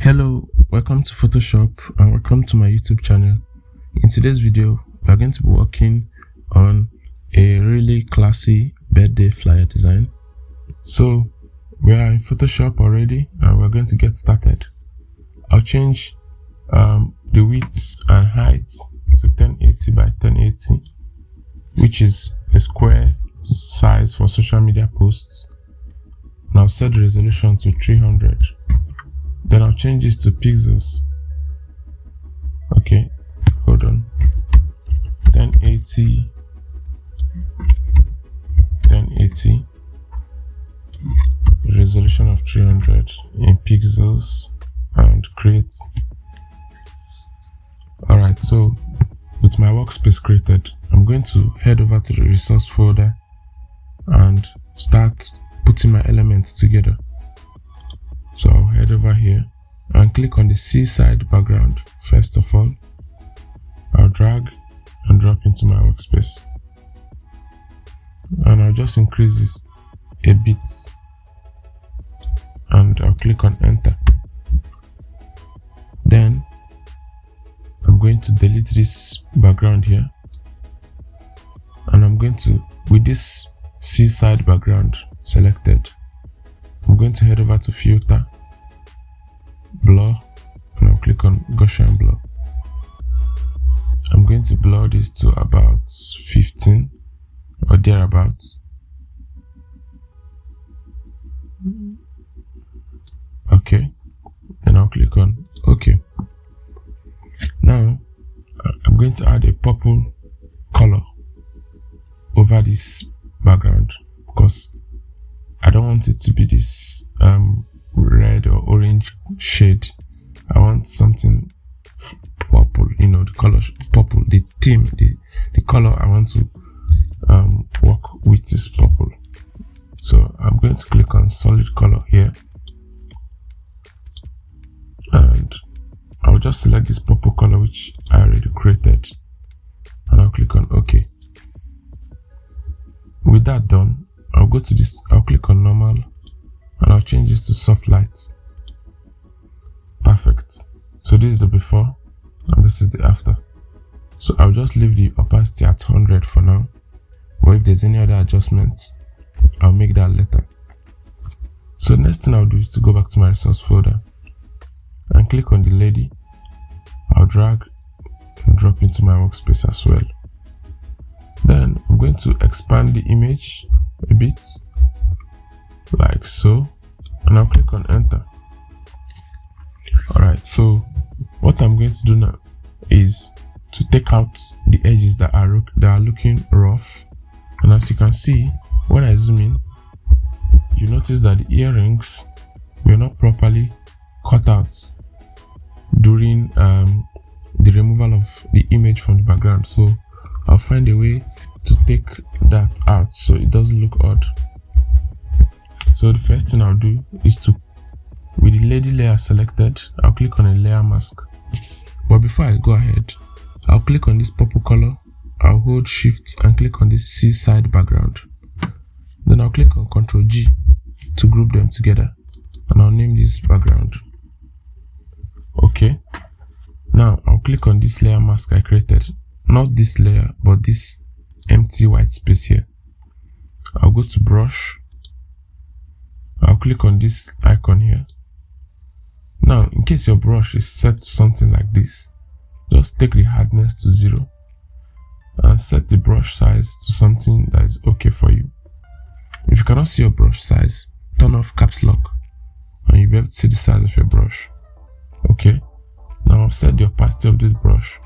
Hello, welcome to Photoshop and welcome to my YouTube channel. In today's video, we are going to be working on a really classy birthday flyer design. So we are in Photoshop already and we're going to get started. I'll change the width and height to 1080 by 1080, which is a square size for social media posts. And I'll set the resolution to 300. Then I'll change this to pixels. Okay, hold on. 1080, resolution of 300 in pixels, and create. Alright, so with my workspace created, I'm going to head over to the resource folder and start putting my elements together. So I'll head over here and click on the seaside background. First of all, I'll drag and drop into my workspace, and I'll just increase this a bit, and I'll click on enter. Then I'm going to delete this background here, and I'm going to, with this seaside background selected, I'm going to head over to filter, blur, and I'll click on Gaussian blur. I'm going to blur this to about 15 or thereabouts. Okay, then I'll click on OK. Now I'm going to add a purple color over this background because I don't want it to be this red or orange shade. I want something purple, the color purple, the theme, the color I want to work with is purple. So I'm going to click on solid color here, and I'll just select this purple color which I already created, and I'll click on OK. With that done, I'll go to this, I'll click on normal, and I'll change this to soft light. Perfect. So this is the before and this is the after. So I'll just leave the opacity at 100 for now, but if there's any other adjustments, I'll make that later. So next thing I'll do is to go back to my resource folder and click on the lady. I'll drag and drop into my workspace as well. Then I'm going to expand the image a bit, like so, and I'll click on enter. Alright, so what I'm going to do now is to take out the edges that are looking rough. And as you can see, when I zoom in, you notice that the earrings were not properly cut out during the removal of the image from the background. So I'll find a way to take that out so it doesn't look odd. So the first thing I'll do is to, with the lady layer selected, I'll click on a layer mask. But before I go ahead, I'll click on this purple color, I'll hold shift and click on this seaside background. Then I'll click on Ctrl G to group them together, and I'll name this background. Okay, now I'll click on this layer mask I created, not this layer but this empty white space here. I'll go to brush, I'll click on this icon here. Now in case your brush is set to something like this, just take the hardness to 0 and set the brush size to something that is okay for you. If you cannot see your brush size, turn off caps lock and you'll be able to see the size of your brush. Okay, now I've set the opacity of this brush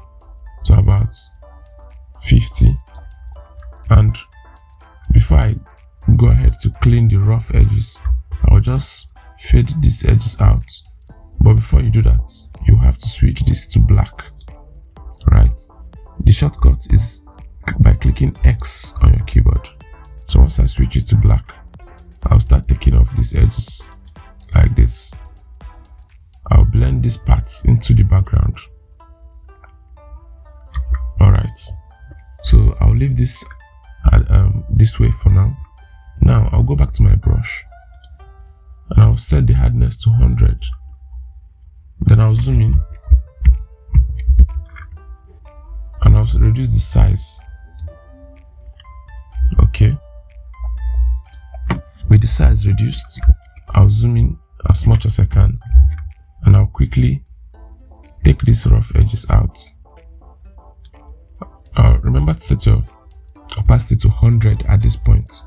to about 50, and before I go ahead to clean the rough edges, I'll just fade these edges out. But before you do that, you have to switch this to black. Right, the shortcut is by clicking X on your keyboard. So once I switch it to black, I'll start taking off these edges like this. I'll blend these parts into the background. Alright, so I'll leave this this way for now. Now I'll go back to my brush and I'll set the hardness to 100. Then I'll zoom in and I'll reduce the size. Okay, with the size reduced, I'll zoom in as much as I can and I'll quickly take these rough edges out. Remember to set your opacity to 100 at this point,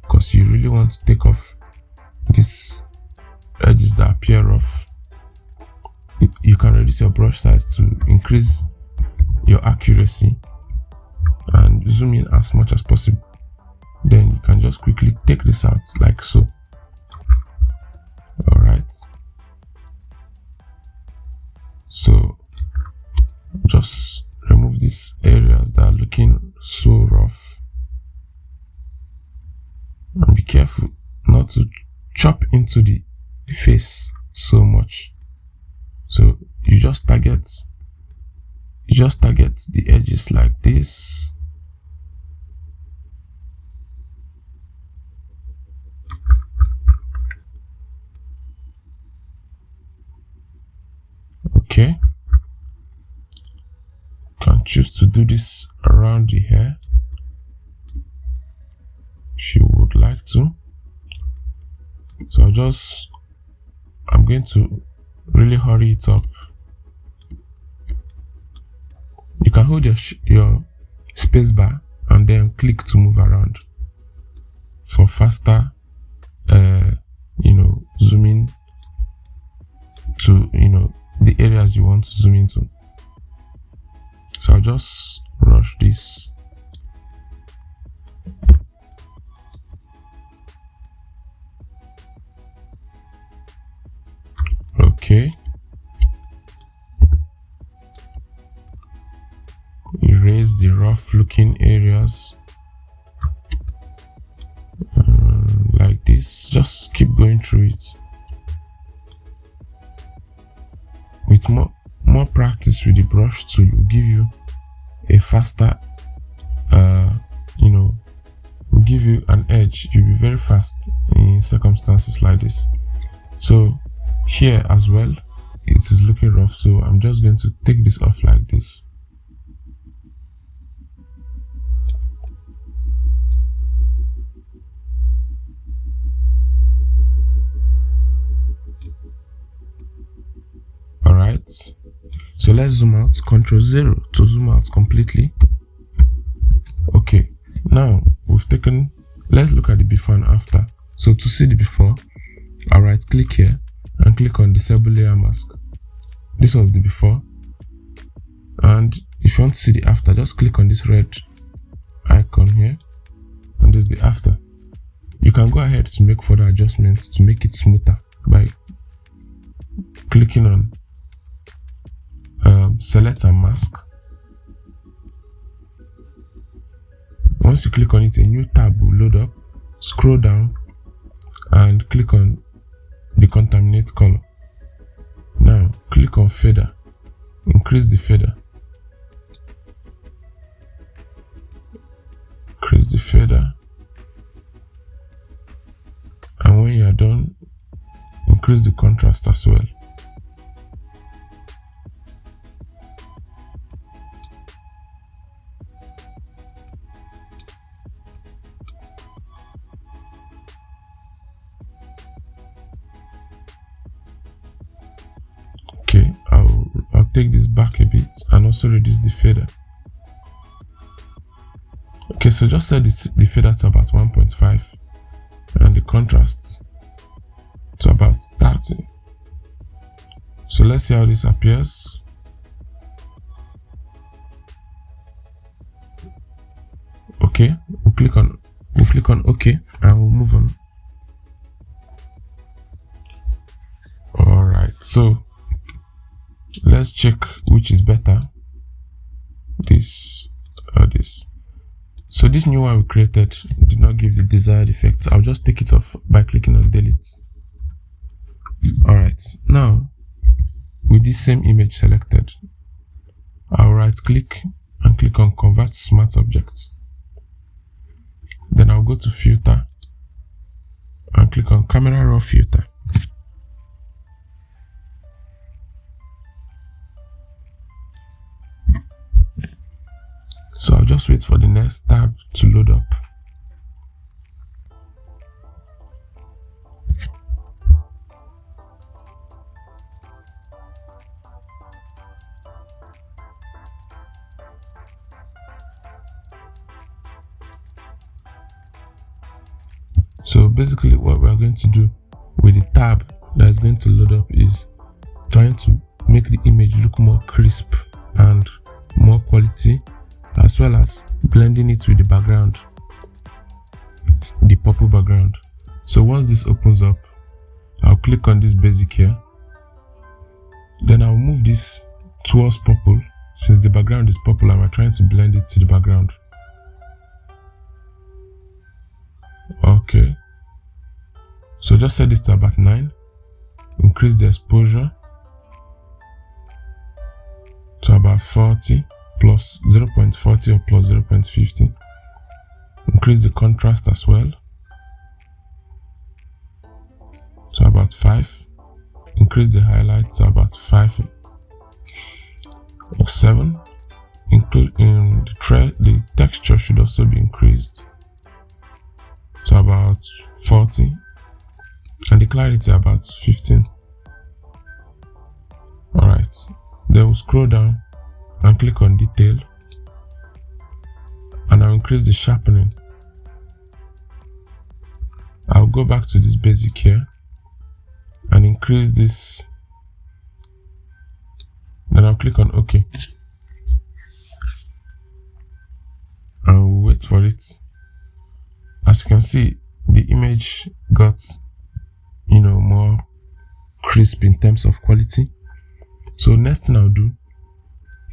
because you really want to take off these edges that appear rough. You can reduce your brush size to increase your accuracy and zoom in as much as possible. Then you can just quickly take this out like so. Alright, so just remove these areas that are looking so rough, and be careful not to chop into the face so much. So you just target the edges like this. Okay, you can choose to do this around the hair if you would like to. So I'm going to really hurry it up. You can hold your space bar and then click to move around for faster zooming to the areas you want to zoom into. So I'll just rush this. Okay, erase the rough looking areas like this. Just keep going through it. With more practice with the brush tool will give you a faster will give you an edge. You'll be very fast in circumstances like this. So here as well, it is looking rough, so I'm just going to take this off like this. Alright, so let's zoom out. Ctrl 0 to zoom out completely. Okay, now let's look at the before and after. So to see the before, I'll right click here and click on disable layer mask. This was the before, and if you want to see the after, just click on this red icon here, and this is the after. You can go ahead to make further adjustments to make it smoother by clicking on select and mask. Once you click on it, a new tab will load up. Scroll down and click on the contaminate color. Now click on feather, increase the feather, and when you are done, increase the contrast as well. Okay, I'll take this back a bit and also reduce the feather. Okay, so just set the feather to about 1.5 and the contrast to about 30. So let's see how this appears. Okay, we'll click on OK and we'll move on. Alright, so let's check which is better, this or this. So this new one we created did not give the desired effect. I'll just take it off by clicking on delete. Alright, now with this same image selected, I'll right click and click on convert to smart object. Then I'll go to filter and click on camera raw filter. just wait for the next tab to load up. So basically what we are going to do with the tab that is going to load up is trying to make the image look more crisp and more quality, as well as blending it with the background, the purple background. So once this opens up, I'll click on this basic here, then I'll move this towards purple since the background is purple and we're trying to blend it to the background. Okay, so just set this to about 9, increase the exposure to about 40 plus 0.40 or plus 0.50, increase the contrast as well to about 5, increase the highlight to about 5 or 7, including the texture should also be increased to about 40 and the clarity about 15. Alright, then we'll scroll down and click on detail and I'll increase the sharpening. I'll go back to this basic here and increase this, then I'll click on OK and we'll wait for it. As you can see, the image got more crisp in terms of quality. So next thing I'll do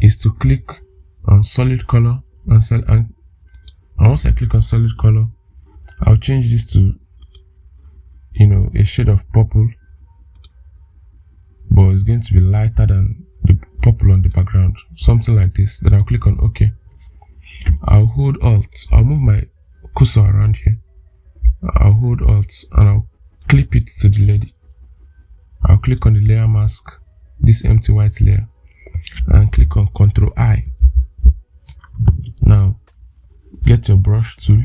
is to click on solid color and once I click on solid color, I'll change this to a shade of purple, but it's going to be lighter than the purple on the background, something like this. Then I'll click on OK. I'll hold Alt, I'll move my cursor around here, I'll hold Alt and I'll clip it to the lady. I'll click on the layer mask, this empty white layer, and click on Ctrl I. Now get your brush tool,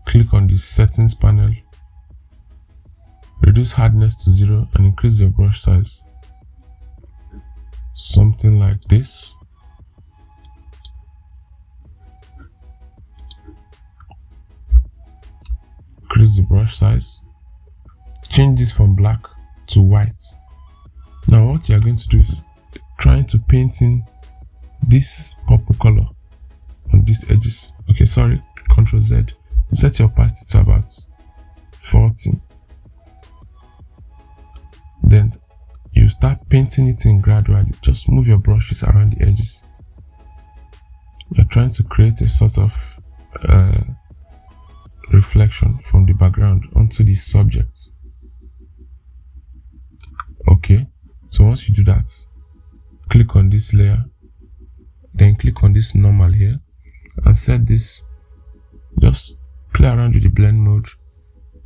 click on the settings panel, reduce hardness to 0 and increase your brush size, something like this. Increase the brush size, change this from black to white. Now what you are going to do is trying to paint in this purple color on these edges. Okay, sorry, Ctrl Z, set your opacity to about 40. Then you start painting it in gradually. Just move your brushes around the edges. You're trying to create a sort of reflection from the background onto the subject. Okay, so once you do that, click on this layer, then click on this normal here and set this, just play around with the blend mode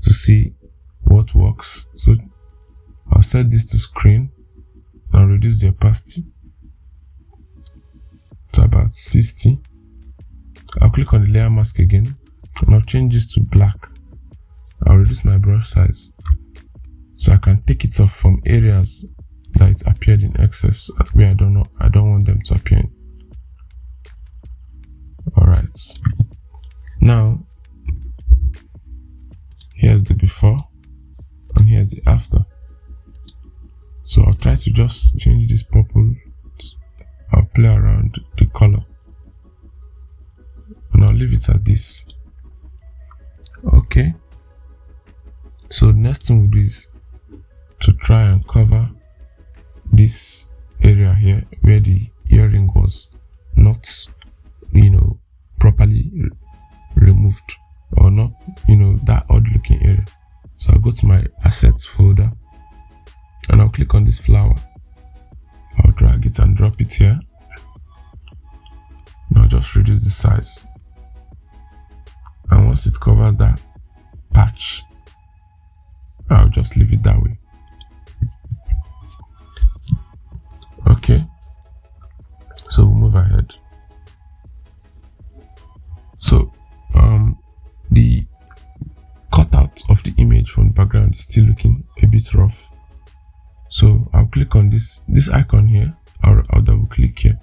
to see what works. So I'll set this to screen and reduce the opacity to about 60. I'll click on the layer mask again and I'll change this to black. I'll reduce my brush size so I can take it off from areas that it appeared in excess where I don't want them to appear in. Alright, now here's the before and here's the after. So I'll try to just change this purple, I'll play around the color and I'll leave it at this. Okay, so the next thing we'll do is to try and cover this area here where the earring was not properly removed, or not that odd looking area. So I'll go to my assets folder and I'll click on this flower. I'll drag it and drop it here. Now just reduce the size, and once it covers that patch, I'll just leave it that way. Okay, so we'll move ahead. bit rough. So I'll click on this icon here. I'll double click here.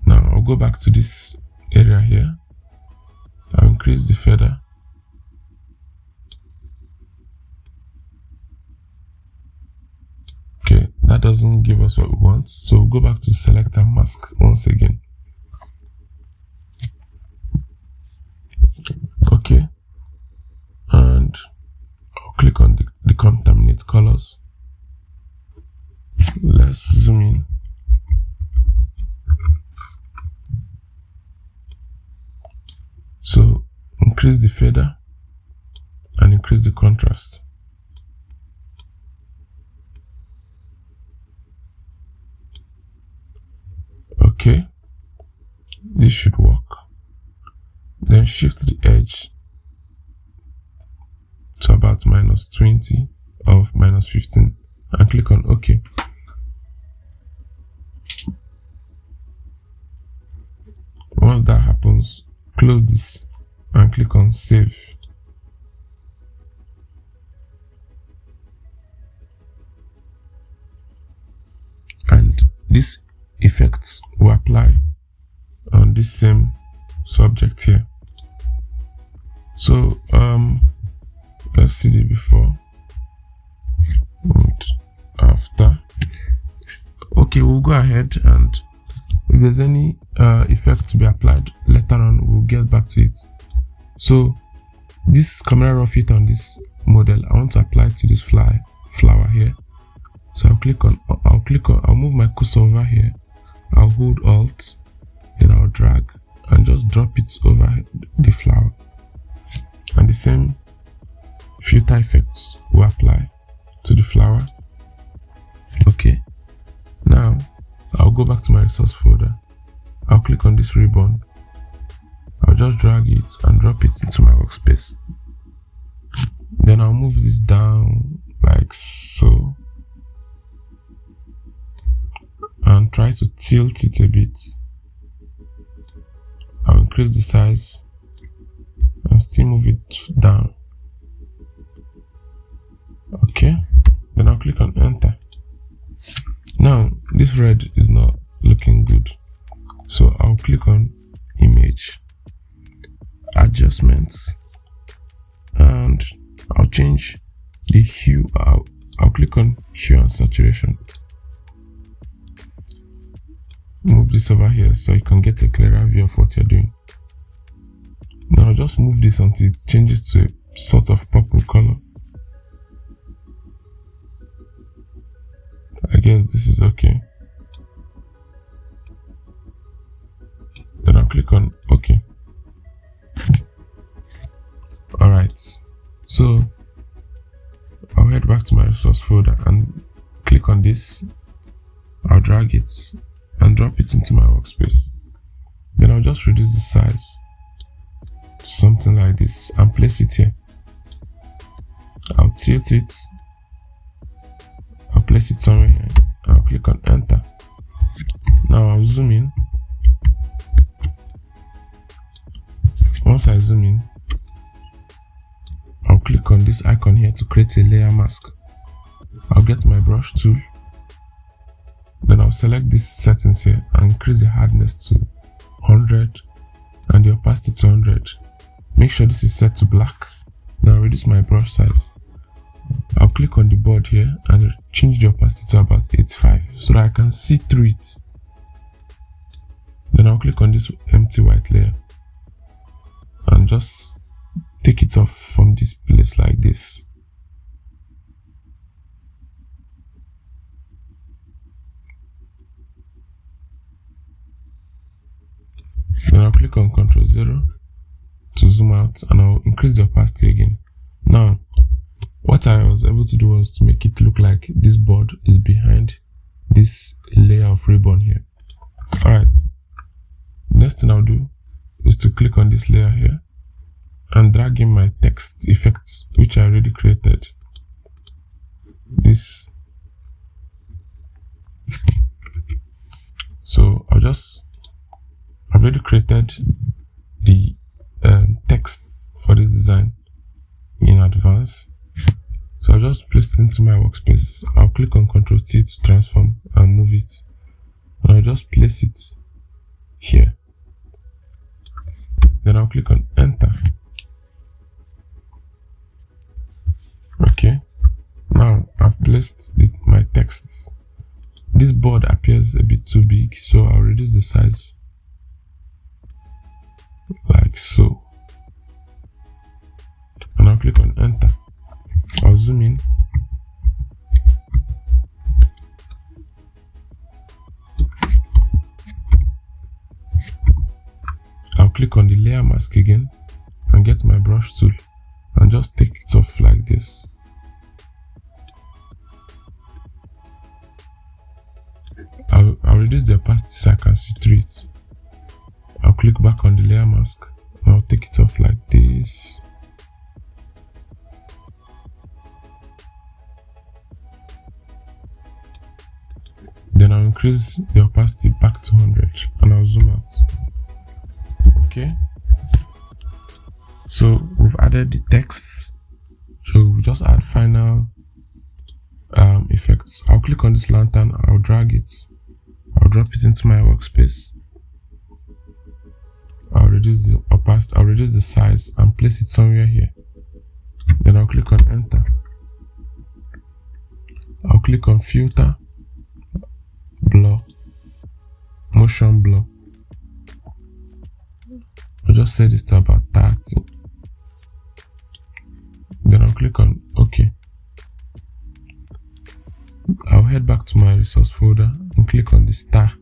Now I'll go back to this area here. I'll increase the feather. Okay, that doesn't give us what we want. So we'll go back to select and mask once again. Okay, and I'll click on the contaminate colors. Let's zoom in. So increase the feather and increase the contrast. Okay, this should work. Then shift the edge to about -20 or -15 and click on OK. Once that happens, close this and click on save. And this effect will apply on this same subject here. So let's see the before and after. Okay, we'll go ahead, and if there's any effect to be applied later on, we'll get back to it. So this camera raw fit on this model, I want to apply it to this flower here. So I'll move my cursor over here. I'll hold Alt, then I'll drag and just drop it over the flower. And the same filter effects will apply to the flower. Okay, now I'll go back to my resource folder. I'll click on this ribbon. I'll just drag it and drop it into my workspace. Then I'll move this down like so and try to tilt it a bit. I'll increase the size and still move it down. Okay, then I'll click on enter. Now this red is not looking good, so I'll click on image, adjustments, and I'll change the hue. I'll click on hue and saturation. Move this over here so you can get a clearer view of what you're doing. Now just move this until it changes to a sort of purple color. I guess this is okay. Then I'll click on OK. Alright, so I'll head back to my resource folder and click on this. I'll drag it and drop it into my workspace. Then I'll just reduce the size to something like this and place it here. I'll tilt it. I'll place it somewhere here. I'll click on enter. Now I'll zoom in. Once I zoom in, I'll click on this icon here to create a layer mask. I'll get my brush tool. Then I'll select these settings here and increase the hardness to 100 and the opacity to 100. Make sure this is set to black. Now reduce my brush size. I'll click on the board here and change the opacity to about 85 so that I can see through it. Then I'll click on this empty white layer and just take it off from this place like this. Then I'll click on Ctrl 0 to zoom out and I'll increase the opacity again. Now, what I was able to do was to make it look like this board is behind this layer of ribbon here. Alright, next thing I'll do is to click on this layer here and drag in my text effects, which I already created. This. So I've already created the texts for this design in advance. I'll just place it into my workspace. I'll click on Ctrl T to transform and move it. And I'll just place it here. Then I'll click on enter. Okay. Now I've placed my texts. This board appears a bit too big, so I'll reduce the size like so. And I'll click on enter. I'll zoom in. I'll click on the layer mask again and get my brush tool and just take it off like this. I'll reduce the opacity so I can see through it. I'll click back on the layer mask and I'll take it off like this. Then I'll increase the opacity back to 100 and I'll zoom out. Okay. So we've added the texts. So we'll just add final effects. I'll click on this lantern, I'll drag it, I'll drop it into my workspace. I'll reduce the opacity, I'll reduce the size and place it somewhere here. Then I'll click on enter. I'll click on filter, blur, motion blur. I'll just set this to about 30. Then I'll click on OK. I'll head back to my resource folder and click on the star.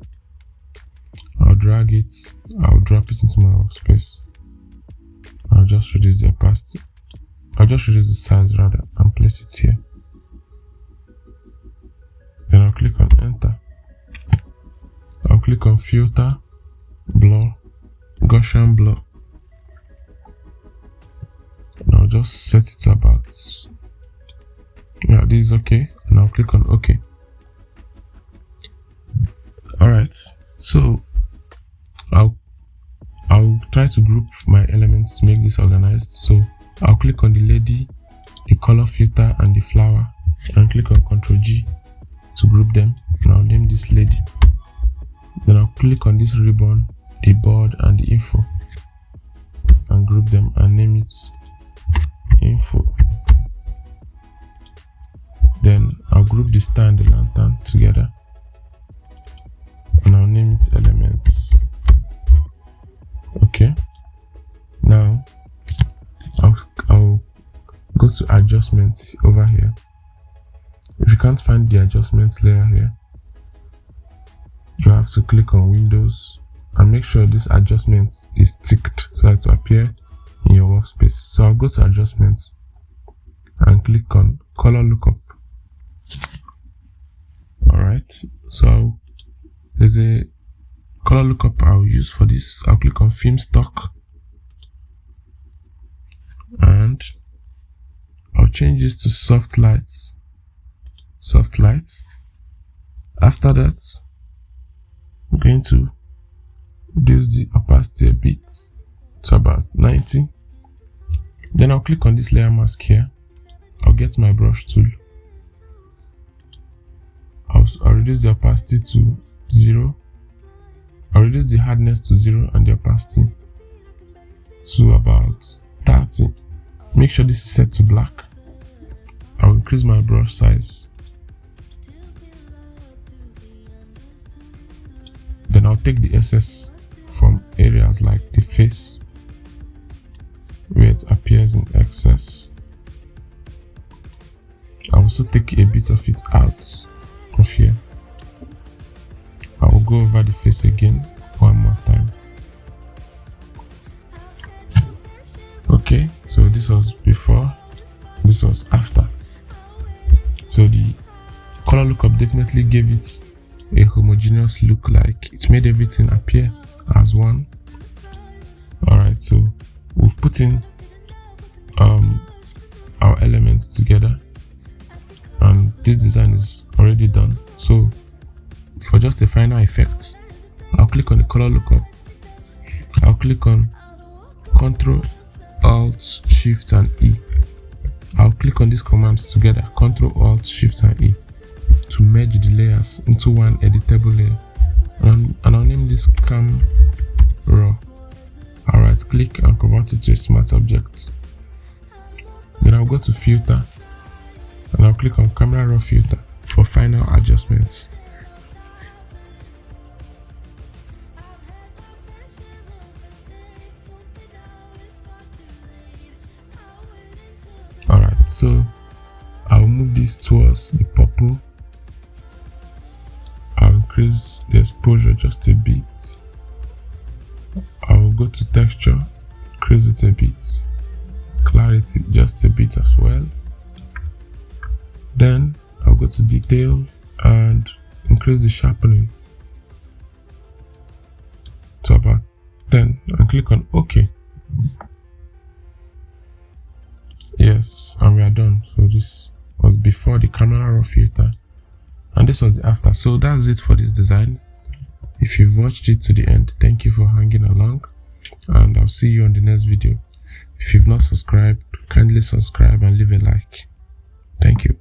I'll drag it, I'll drop it into my workspace. I'll just reduce the opacity. I'll just reduce the size rather and place it here. Then I'll click on enter. I'll click on filter, blur, Gaussian blur. And I'll just set it to about, yeah, this is okay, and I'll click on OK. Alright, so I'll try to group my elements to make this organized. So I'll click on the lady, the color filter, and the flower, and click on Ctrl G to group them. And I'll name this lady. Then I'll click on this ribbon, the board, and the info, and group them and name it info. Then I'll group the star and the lantern together and I'll name it elements. Okay. Now I'll go to adjustments over here. If you can't find the adjustments layer here, you have to click on Windows and make sure this adjustment is ticked so that it will appear in your workspace. So I'll go to adjustments and click on color lookup. Alright, so there's a color lookup I'll use for this. I'll click on film stock and I'll change this to soft lights. After that, I'm going to reduce the opacity a bit to about 90. Then I'll click on this layer mask here. I'll get my brush tool. I'll reduce the opacity to 0. I'll reduce the hardness to 0 and the opacity to about 30. Make sure this is set to black. I'll increase my brush size. Then I'll take the excess from areas like the face where it appears in excess. I'll also take a bit of it out of here. I will go over the face again one more time. Okay, so this was before, this was after. So the color lookup definitely gave it a homogeneous look, like it made everything appear as one. Alright, so we've put in our elements together and this design is already done. So for just a final effect, I'll click on the color lookup. I'll click on Ctrl, Alt, Shift and E I'll click on these commands together, Ctrl Alt Shift and E, to merge the layers into one editable layer, and I'll name this Cam Raw. I'll right click and convert it to a smart object. Then I'll go to Filter and I'll click on Camera Raw Filter for final adjustments. Alright, so I'll move this towards the purple. I'll increase the exposure just a bit. I'll go to texture, increase it a bit, clarity just a bit as well. Then I'll go to detail and increase the sharpening to about 10 and click on OK. Yes, and we are done. So this was before the camera raw filter and this was the after. So that's it for this design. If you've watched it to the end, thank you for hanging along, and I'll see you on the next video. If you've not subscribed, kindly subscribe and leave a like. Thank you.